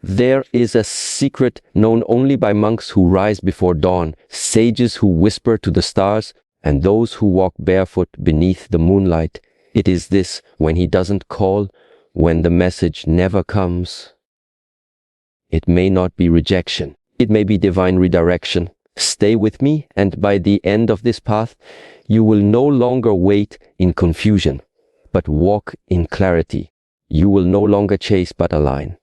There is a secret known only by monks who rise before dawn, sages who whisper to the stars, and those who walk barefoot beneath the moonlight. It is this: when he doesn't call, when the message never comes. It may not be rejection. It may be divine redirection. Stay with me, and by the end of this path, you will no longer wait in confusion, but walk in clarity. You will no longer chase but align.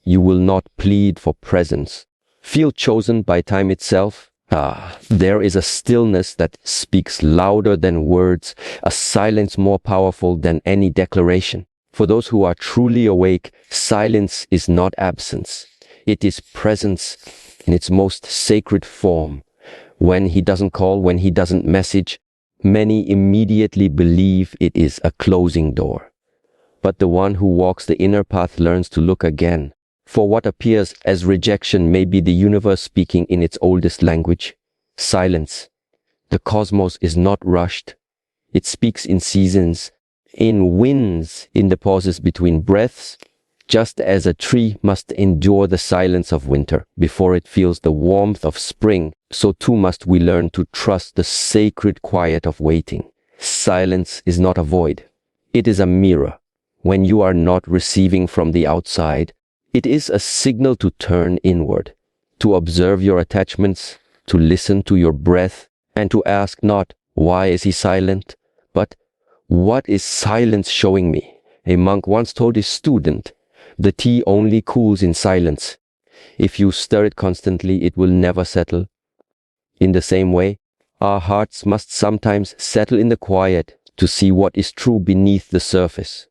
You will not plead for presence. Feel chosen by time itself. There is a stillness that speaks louder than words, a silence more powerful than any declaration. For those who are truly awake, silence is not absence. It is presence in its most sacred form. When he doesn't call, when he doesn't message, many immediately believe it is a closing door. But the one who walks the inner path learns to look again. For what appears as rejection may be the universe speaking in its oldest language. Silence. The cosmos is not rushed. It speaks in seasons, in winds, in the pauses between breaths. Just as a tree must endure the silence of winter before it feels the warmth of spring, so too must we learn to trust the sacred quiet of waiting. Silence is not a void. It is a mirror. When you are not receiving from the outside, it is a signal to turn inward, to observe your attachments, to listen to your breath, and to ask not, why is he silent, but what is silence showing me? A monk once told his student, the tea only cools in silence. If you stir it constantly, it will never settle. In the same way, our hearts must sometimes settle in the quiet to see what is true beneath the surface.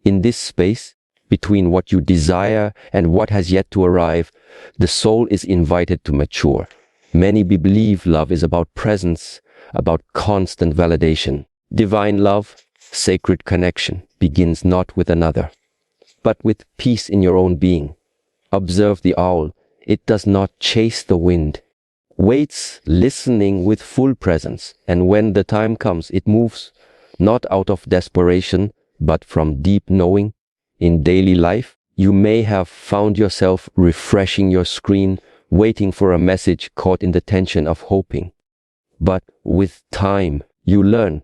In this space, between what you desire and what has yet to arrive, the soul is invited to mature. Many believe love is about presence, about constant validation. Divine love, sacred connection, begins not with another, but with peace in your own being. Observe the owl. It does not chase the wind. Waits, listening with full presence, and when the time comes, it moves, not out of desperation, but from deep knowing. In daily life, you may have found yourself refreshing your screen, waiting for a message caught in the tension of hoping. But with time, you learn,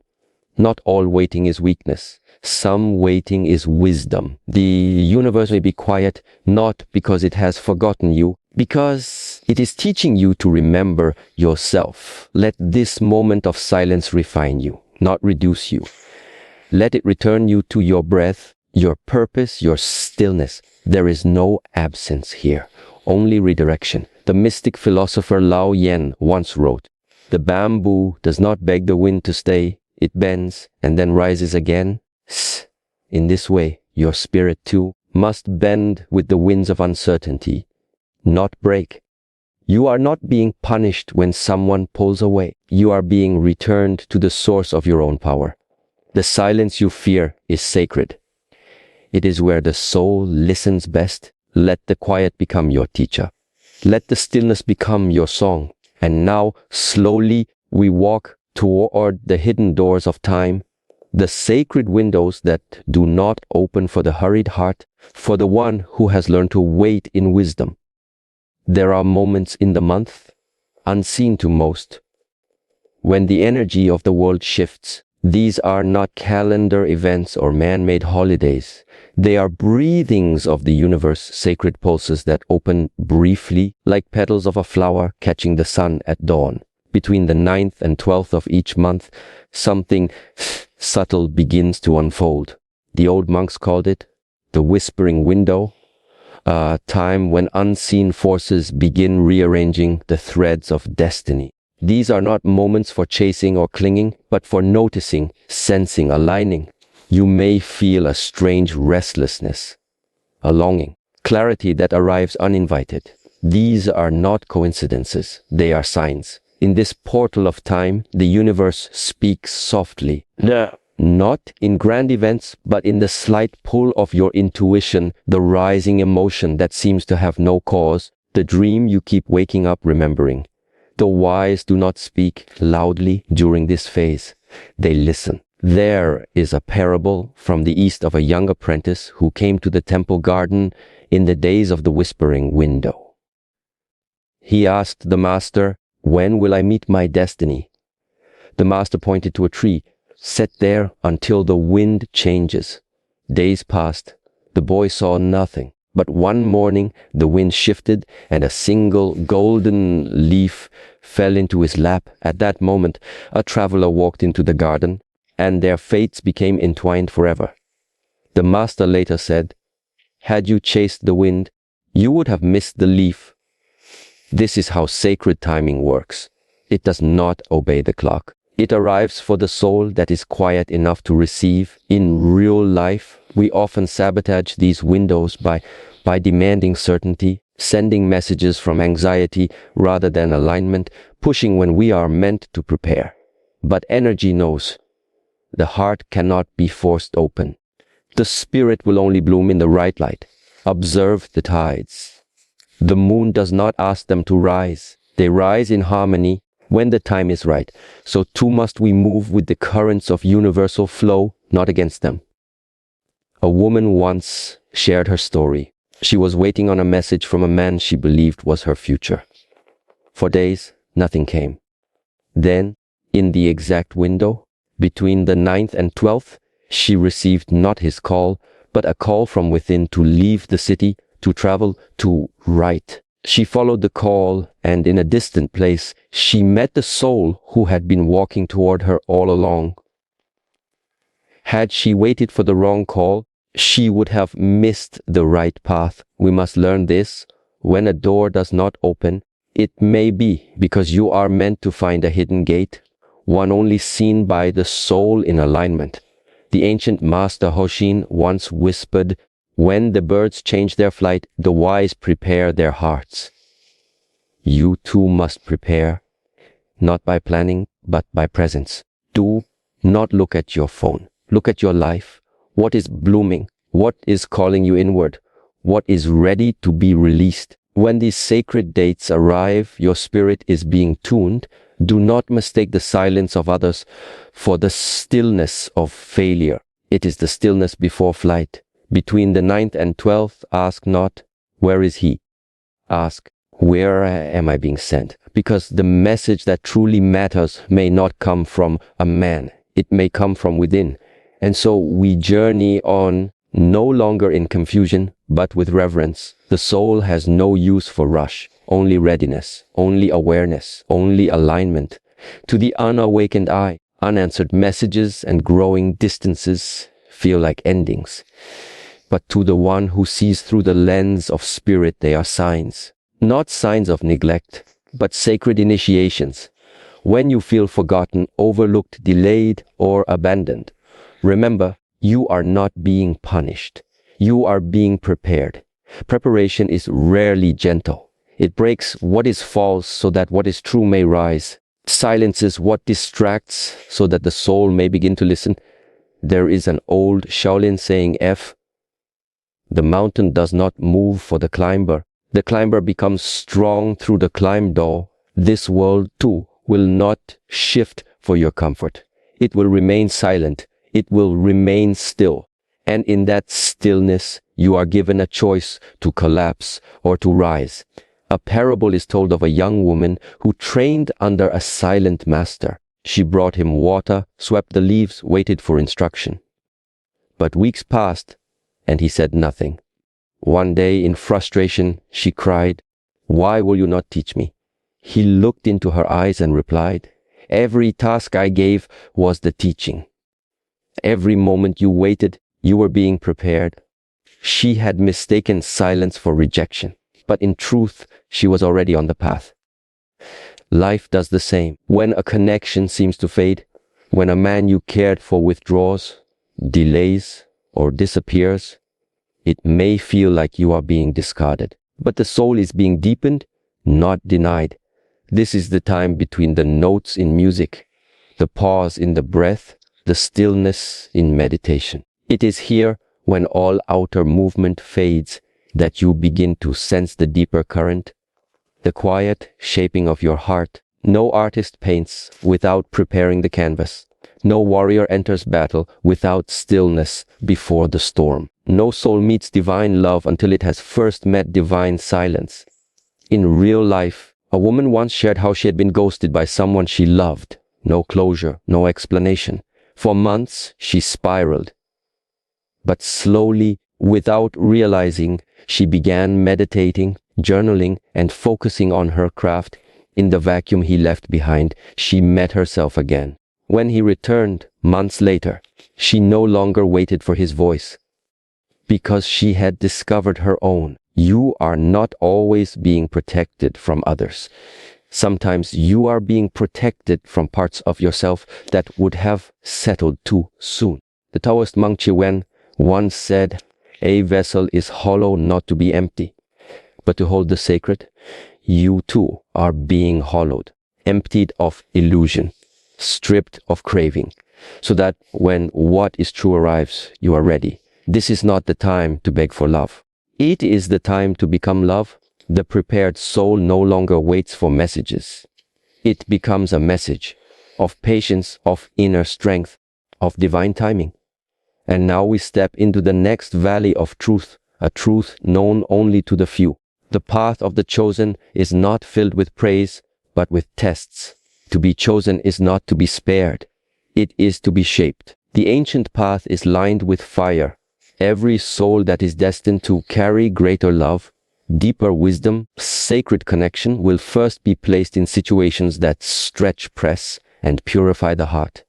not all waiting is weakness. Some waiting is wisdom. The universe may be quiet, not because it has forgotten you, because it is teaching you to remember yourself. Let this moment of silence refine you, not reduce you. Let it return you to your breath, your purpose, your stillness. There is no absence here, only redirection. The mystic philosopher Lao Yen once wrote, "The bamboo does not beg the wind to stay. It bends and then rises again." In this way, your spirit too must bend with the winds of uncertainty, not break. You are not being punished when someone pulls away. You are being returned to the source of your own power. The silence you fear is sacred. It is where the soul listens best. Let the quiet become your teacher. Let the stillness become your song. And now, slowly, we walk toward the hidden doors of time, the sacred windows that do not open for the hurried heart, for the one who has learned to wait in wisdom. There are moments in the month, unseen to most, when the energy of the world shifts. These are not calendar events or man-made holidays. They are breathings of the universe, sacred pulses that open briefly, like petals of a flower catching the sun at dawn. Between the 9th and 12th of each month, something subtle begins to unfold. The old monks called it the whispering window, a time when unseen forces begin rearranging the threads of destiny. These are not moments for chasing or clinging, but for noticing, sensing, aligning. You may feel a strange restlessness, a longing, clarity that arrives uninvited. These are not coincidences, they are signs. In this portal of time, the universe speaks softly. Not in grand events, but in the slight pull of your intuition, the rising emotion that seems to have no cause, the dream you keep waking up remembering. The wise do not speak loudly during this phase. They listen. There is a parable from the East of a young apprentice who came to the temple garden in the days of the whispering window. He asked the master, "When will I meet my destiny?" The master pointed to a tree. "Sit there until the wind changes." Days passed. The boy saw nothing. But one morning the wind shifted and a single golden leaf fell into his lap. At that moment a traveler walked into the garden, and their fates became entwined forever. The master later said, "Had you chased the wind, you would have missed the leaf." This is how sacred timing works. It does not obey the clock. It arrives for the soul that is quiet enough to receive. In real life, we often sabotage these windows by demanding certainty, sending messages from anxiety rather than alignment, pushing when we are meant to prepare. But energy knows. The heart cannot be forced open. The spirit will only bloom in the right light. Observe the tides. The moon does not ask them to rise. They rise in harmony when the time is right. So too must we move with the currents of universal flow, not against them. A woman once shared her story. She was waiting on a message from a man she believed was her future. For days, nothing came. Then, in the exact window, between the 9th and 12th, she received not his call, but a call from within to leave the city, to travel, to write. She followed the call, and in a distant place, she met the soul who had been walking toward her all along. Had she waited for the wrong call, she would have missed the right path. We must learn this. When a door does not open, it may be because you are meant to find a hidden gate, one only seen by the soul in alignment. The ancient master Hoshin once whispered, "When the birds change their flight, the wise prepare their hearts." You too must prepare, not by planning, but by presence. Do not look at your phone. Look at your life. What is blooming? What is calling you inward? What is ready to be released? When these sacred dates arrive, your spirit is being tuned. Do not mistake the silence of others for the stillness of failure. It is the stillness before flight. Between the 9th and 12th, ask not, "Where is he?" Ask, "Where am I being sent?" Because the message that truly matters may not come from a man. It may come from within. And so we journey on, no longer in confusion, but with reverence. The soul has no use for rush, only readiness, only awareness, only alignment. To the unawakened eye, unanswered messages and growing distances feel like endings. But to the one who sees through the lens of spirit, they are signs. Not signs of neglect, but sacred initiations. When you feel forgotten, overlooked, delayed, or abandoned, remember, you are not being punished. You are being prepared. Preparation is rarely gentle. It breaks what is false so that what is true may rise. Silences what distracts so that the soul may begin to listen. There is an old Shaolin saying, the mountain does not move for the climber. The climber becomes strong through the climb door. This world too will not shift for your comfort. It will remain silent. It will remain still. And in that stillness, you are given a choice to collapse or to rise. A parable is told of a young woman who trained under a silent master. She brought him water, swept the leaves, waited for instruction. But weeks passed, and he said nothing. One day, in frustration, she cried, "Why will you not teach me?" He looked into her eyes and replied, "Every task I gave was the teaching. Every moment you waited, you were being prepared." She had mistaken silence for rejection, but in truth, she was already on the path. Life does the same. When a connection seems to fade, when a man you cared for withdraws, delays, or disappears, it may feel like you are being discarded. But the soul is being deepened, not denied. This is the time between the notes in music, the pause in the breath, the stillness in meditation. It is here, when all outer movement fades, that you begin to sense the deeper current, the quiet shaping of your heart. No artist paints without preparing the canvas. No warrior enters battle without stillness before the storm. No soul meets divine love until it has first met divine silence. In real life, a woman once shared how she had been ghosted by someone she loved. No closure, no explanation. For months, she spiraled. But slowly, without realizing, she began meditating, journaling, and focusing on her craft. In the vacuum he left behind, she met herself again. When he returned, months later, she no longer waited for his voice, because she had discovered her own. You are not always being protected from others. Sometimes you are being protected from parts of yourself that would have settled too soon. The Taoist monk Chi Wen once said, "A vessel is hollow not to be empty, but to hold the sacred. You too are being hollowed, emptied of illusion, stripped of craving, so that when what is true arrives, you are ready. This is not the time to beg for love. It is the time to become love." The prepared soul no longer waits for messages. It becomes a message of patience, of inner strength, of divine timing. And now we step into the next valley of truth, a truth known only to the few. The path of the chosen is not filled with praise, but with tests. To be chosen is not to be spared. It is to be shaped. The ancient path is lined with fire. Every soul that is destined to carry greater love, deeper wisdom, sacred connection will first be placed in situations that stretch, press, and purify the heart.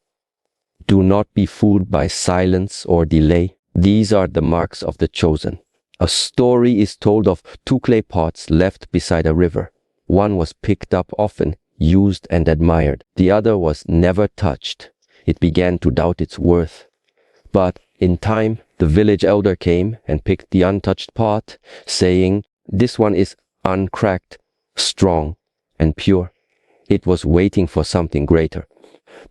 Do not be fooled by silence or delay. These are the marks of the chosen. A story is told of two clay pots left beside a river. One was picked up often, used and admired. The other was never touched. It began to doubt its worth. But in time, the village elder came and picked the untouched pot, saying, "This one is uncracked, strong, and pure." It was waiting for something greater.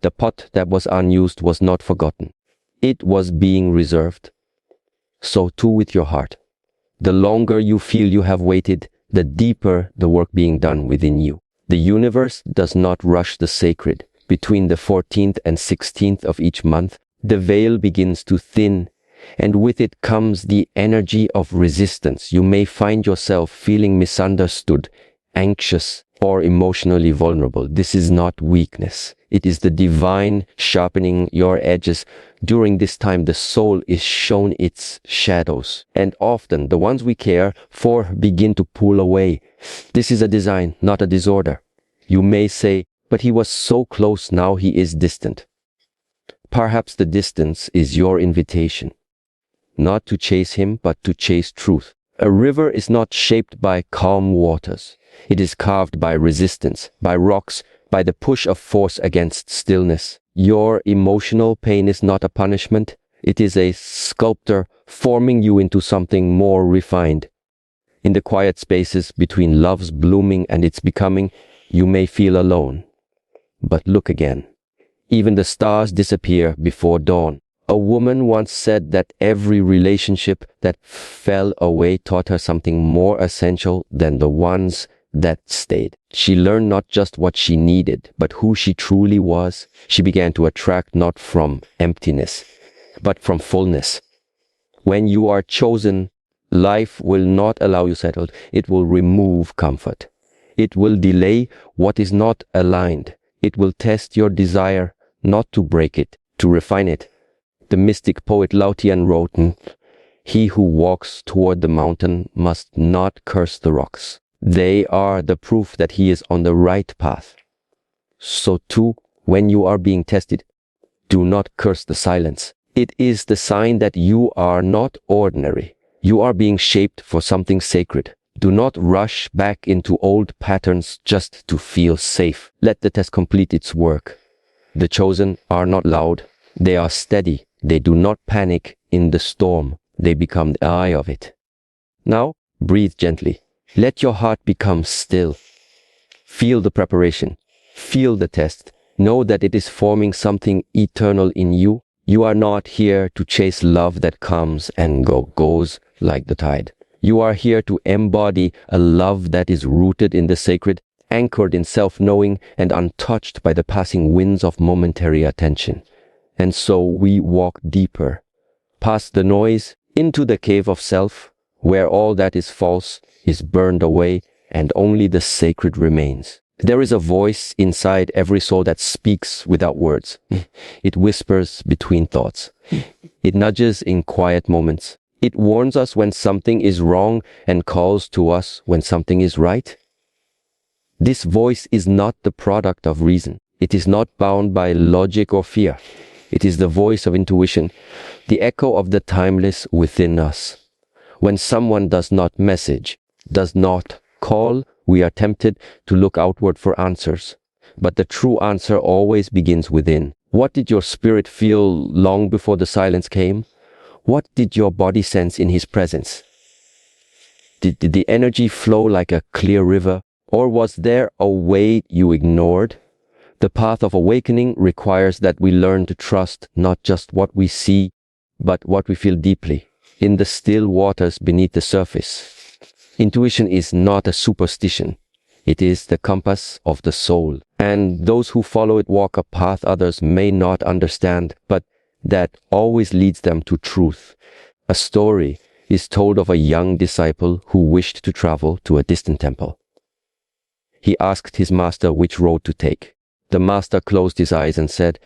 The pot that was unused was not forgotten. It was being reserved. So too with your heart. The longer you feel you have waited, the deeper the work being done within you. The universe does not rush the sacred. Between the 14th and 16th of each month, the veil begins to thin, and with it comes the energy of resistance. You may find yourself feeling misunderstood, anxious, or emotionally vulnerable. This is not weakness. It is the divine sharpening your edges. During this time, the soul is shown its shadows, and often the ones we care for begin to pull away. This is a design, not a disorder. You may say, "But he was so close, now he is distant." Perhaps the distance is your invitation. Not to chase him, but to chase truth. A river is not shaped by calm waters. It is carved by resistance, by rocks, by the push of force against stillness. Your emotional pain is not a punishment. It is a sculptor forming you into something more refined. In the quiet spaces between love's blooming and its becoming, you may feel alone. But look again. Even the stars disappear before dawn. A woman once said that every relationship that fell away taught her something more essential than the ones that stayed. She learned not just what she needed, but who she truly was. She began to attract not from emptiness, but from fullness. When you are chosen, life will not allow you settled. It will remove comfort. It will delay what is not aligned. It will test your desire, not to break it, to refine it. The mystic poet Lao Tian wrote, "He who walks toward the mountain must not curse the rocks. They are the proof that he is on the right path." So too, when you are being tested, do not curse the silence. It is the sign that you are not ordinary. You are being shaped for something sacred. Do not rush back into old patterns just to feel safe. Let the test complete its work. The chosen are not loud. They are steady. They do not panic in the storm. They become the eye of it. Now, breathe gently. Let your heart become still. Feel the preparation. Feel the test. Know that it is forming something eternal in you. You are not here to chase love that comes and goes like the tide. You are here to embody a love that is rooted in the sacred, anchored in self-knowing, and untouched by the passing winds of momentary attention. And so we walk deeper, past the noise, into the cave of self, where all that is false is burned away and only the sacred remains. There is a voice inside every soul that speaks without words. It whispers between thoughts. It nudges in quiet moments. It warns us when something is wrong and calls to us when something is right. This voice is not the product of reason. It is not bound by logic or fear. It is the voice of intuition, the echo of the timeless within us. When someone does not message, does not call, we are tempted to look outward for answers. But the true answer always begins within. What did your spirit feel long before the silence came? What did your body sense in his presence? Did the energy flow like a clear river? Or was there a weight you ignored? The path of awakening requires that we learn to trust not just what we see, but what we feel deeply, in the still waters beneath the surface. Intuition is not a superstition. It is the compass of the soul. And those who follow it walk a path others may not understand, but that always leads them to truth. A story is told of a young disciple who wished to travel to a distant temple. He asked his master which road to take. The master closed his eyes and said,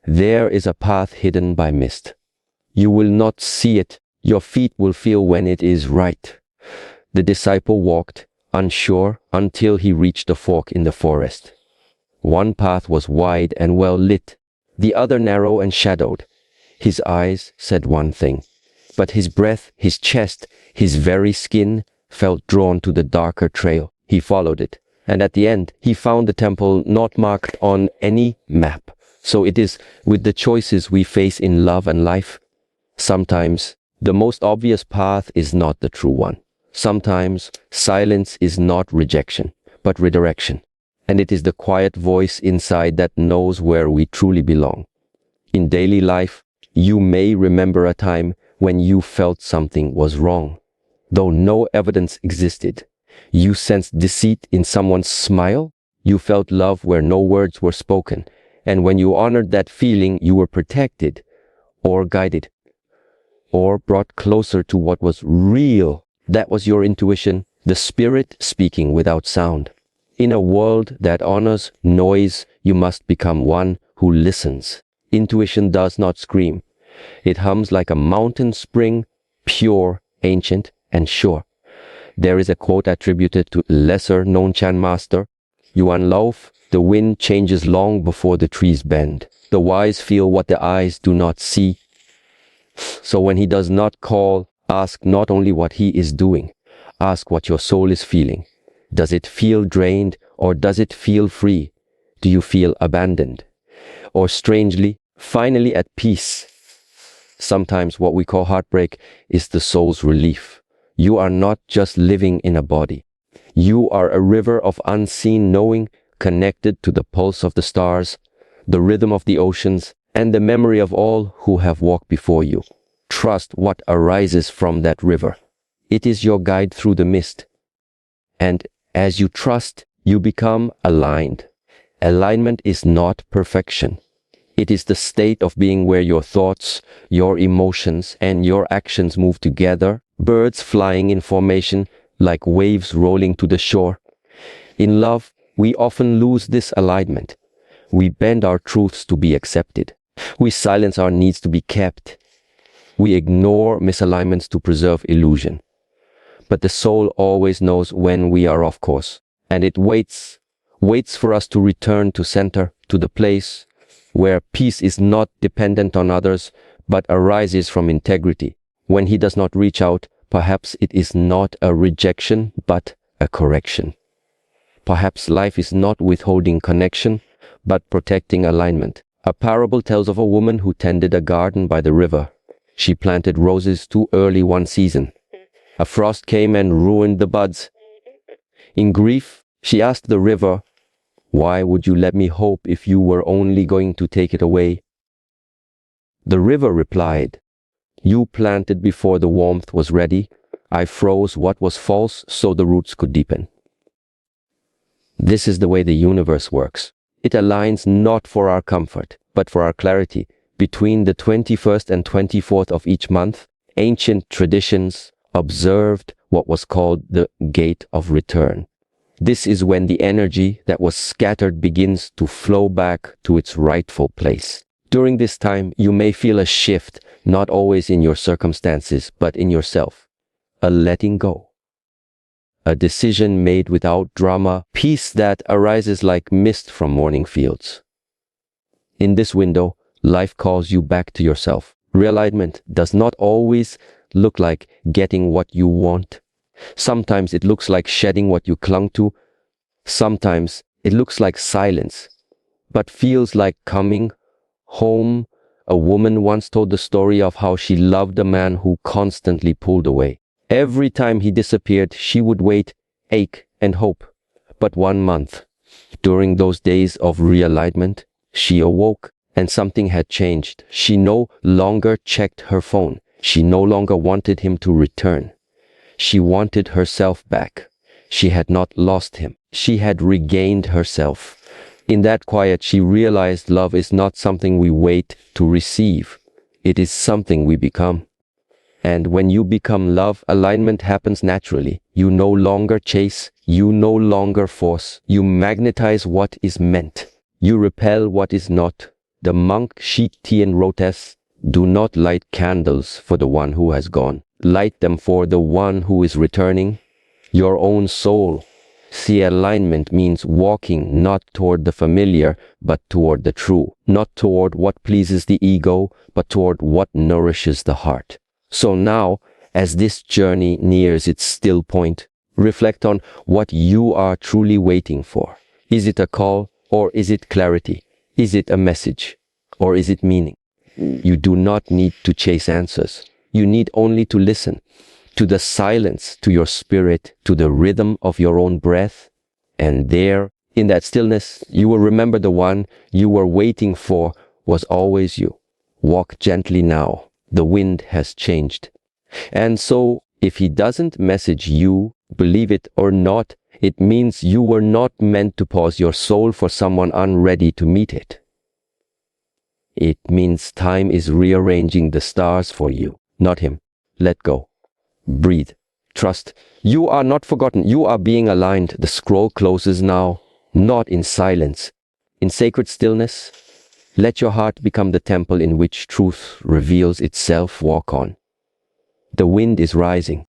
"There is a path hidden by mist. You will not see it. Your feet will feel when it is right." The disciple walked, unsure, until he reached a fork in the forest. One path was wide and well lit, the other narrow and shadowed. His eyes said one thing, but his breath, his chest, his very skin felt drawn to the darker trail. He followed it, and at the end he found the temple not marked on any map. So it is with the choices we face in love and life. Sometimes the most obvious path is not the true one. Sometimes silence is not rejection, but redirection. And it is the quiet voice inside that knows where we truly belong. In daily life, you may remember a time when you felt something was wrong, though no evidence existed. You sensed deceit in someone's smile. You felt love where no words were spoken. And when you honored that feeling, you were protected or guided or brought closer to what was real. That was your intuition, the spirit speaking without sound. In a world that honors noise, you must become one who listens. Intuition does not scream. It hums like a mountain spring, pure, ancient, and sure. There is a quote attributed to lesser-known Chan master. Yuan Laof, the wind changes long before the trees bend. The wise feel what the eyes do not see. So when he does not call, ask not only what he is doing, ask what your soul is feeling. Does it feel drained or does it feel free? Do you feel abandoned? Or strangely, finally at peace? Sometimes what we call heartbreak is the soul's relief. You are not just living in a body. You are a river of unseen knowing connected to the pulse of the stars, the rhythm of the oceans, and the memory of all who have walked before you. Trust what arises from that river. It is your guide through the mist. And as you trust, you become aligned. Alignment is not perfection. It is the state of being where your thoughts, your emotions, and your actions move together, birds flying in formation like waves rolling to the shore. In love, we often lose this alignment. We bend our truths to be accepted. We silence our needs to be kept. We ignore misalignments to preserve illusion. But the soul always knows when we are off course, and it waits for us to return to center, to the place where peace is not dependent on others, but arises from integrity. When he does not reach out, perhaps it is not a rejection, but a correction. Perhaps life is not withholding connection, but protecting alignment. A parable tells of a woman who tended a garden by the river. She planted roses too early one season. A frost came and ruined the buds. In grief, she asked the river, "Why would you let me hope if you were only going to take it away?" The river replied, "You planted before the warmth was ready. I froze what was false so the roots could deepen." This is the way the universe works. It aligns not for our comfort, but for our clarity, Between the 21st and 24th of each month, ancient traditions observed what was called the Gate of Return. This is when the energy that was scattered begins to flow back to its rightful place. During this time, you may feel a shift, not always in your circumstances, but in yourself. A letting go. A decision made without drama, peace that arises like mist from morning fields. In this window, life calls you back to yourself. Realignment does not always look like getting what you want. Sometimes it looks like shedding what you clung to. Sometimes it looks like silence, but feels like coming home. A woman once told the story of how she loved a man who constantly pulled away. Every time he disappeared, she would wait, ache, and hope. But 1 month, during those days of realignment, she awoke and something had changed. She no longer checked her phone. She no longer wanted him to return. She wanted herself back. She had not lost him. She had regained herself. In that quiet, she realized love is not something we wait to receive. It is something we become. And when you become love, alignment happens naturally. You no longer chase. You no longer force. You magnetize what is meant. You repel what is not. The monk Shi Heng Yi wrote as, "Do not light candles for the one who has gone. Light them for the one who is returning, your own soul." See, alignment means walking not toward the familiar, but toward the true. Not toward what pleases the ego, but toward what nourishes the heart. So now, as this journey nears its still point, reflect on what you are truly waiting for. Is it a call, or is it clarity? Is it a message, or is it meaning? You do not need to chase answers. You need only to listen to the silence, to your spirit, to the rhythm of your own breath. And there, in that stillness, you will remember the one you were waiting for was always you. Walk gently now. The wind has changed. And so, if he doesn't message you, believe it or not, it means you were not meant to pause your soul for someone unready to meet it. It means time is rearranging the stars for you, not him. Let go. Breathe. Trust. You are not forgotten. You are being aligned. The scroll closes now, not in silence. In sacred stillness, let your heart become the temple in which truth reveals itself. Walk on. The wind is rising.